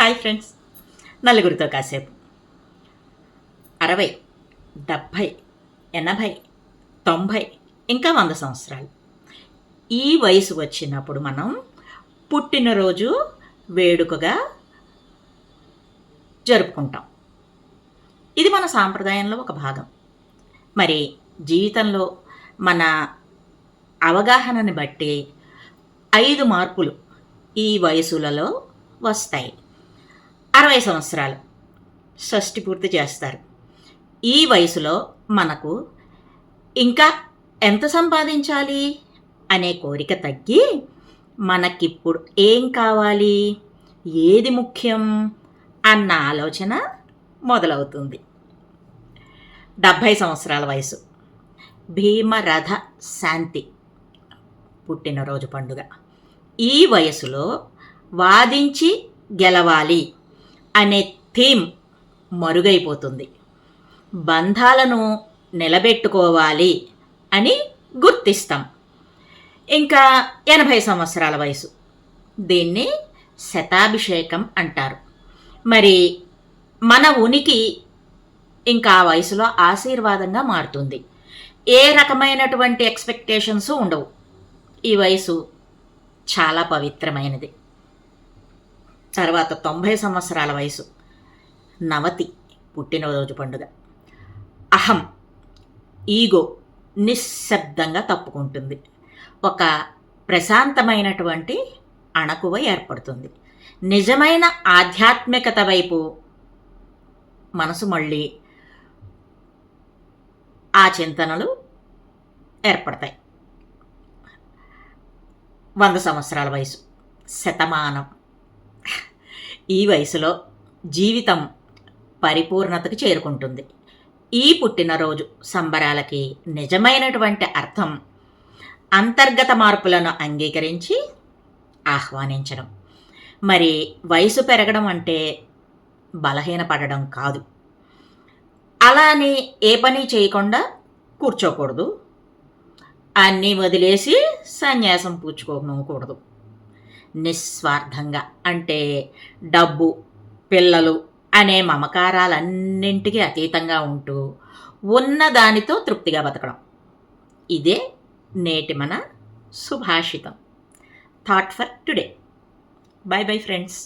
Hi friends, నలుగురితో కాసేపు. 60, 70, 80, 90 ఇంకా 100 సంవత్సరాలు. ఈ వయసు వచ్చినప్పుడు మనం పుట్టినరోజు వేడుకగా జరుపుకుంటాం. ఇది మన సాంప్రదాయంలో ఒక భాగం. మరి జీవితంలో మన అవగాహనని బట్టి 5 మార్పులు ఈ వయసులలో వస్తాయి. 60 సంవత్సరాలు షష్టి పూర్తి చేస్తారు. ఈ వయసులో మనకు ఇంకా ఎంత సంపాదించాలి అనే కోరిక తగ్గి మనకిప్పుడు ఏం కావాలి, ఏది ముఖ్యం అన్న ఆలోచన మొదలవుతుంది. 70 సంవత్సరాల వయసు భీమరథ శాంతి పుట్టినరోజు పండుగ. ఈ వయసులో వాదించి గెలవాలి అనే థీమ్ మరుగైపోతుంది. బంధాలను నిలబెట్టుకోవాలి అని గుర్తిస్తాం. ఇంకా 80 సంవత్సరాల వయసు, దీన్ని శతాభిషేకం అంటారు. మరి మన ఉనికి ఇంకా ఆ వయసులో ఆశీర్వాదంగా మారుతుంది. ఏ రకమైనటువంటి ఎక్స్పెక్టేషన్స్ ఉండవు. ఈ వయసు చాలా పవిత్రమైనది. తర్వాత 90 సంవత్సరాల వయసు నవతి పుట్టినరోజు పండుగ. అహం, ఈగో నిశ్శబ్దంగా తప్పుకుంటుంది. ఒక ప్రశాంతమైనటువంటి అణకువ ఏర్పడుతుంది. నిజమైన ఆధ్యాత్మికత వైపు మనసు మళ్ళీ ఆ చింతనలు ఏర్పడతాయి. 100 సంవత్సరాల వయసు శతమానం. ఈ వయసులో జీవితం పరిపూర్ణతకు చేరుకుంటుంది. ఈ పుట్టినరోజు సంబరాలకి నిజమైనటువంటి అర్థం అంతర్గత మార్పులను అంగీకరించి ఆహ్వానించడం. మరి వయసు పెరగడం అంటే బలహీనపడడం కాదు. అలానే ఏ పని చేయకుండా కూర్చోకూడదు. అన్నీ వదిలేసి సన్యాసం పుచ్చుకోకూడదు. నిస్వార్థంగా, అంటే డబ్బు, పిల్లలు అనే మమకారాలన్నింటికీ అతీతంగా ఉంటూ ఉన్న దానితో తృప్తిగా బతకడం. ఇదే నేటి మన సుభాషితం. Thought for today. Bye bye friends.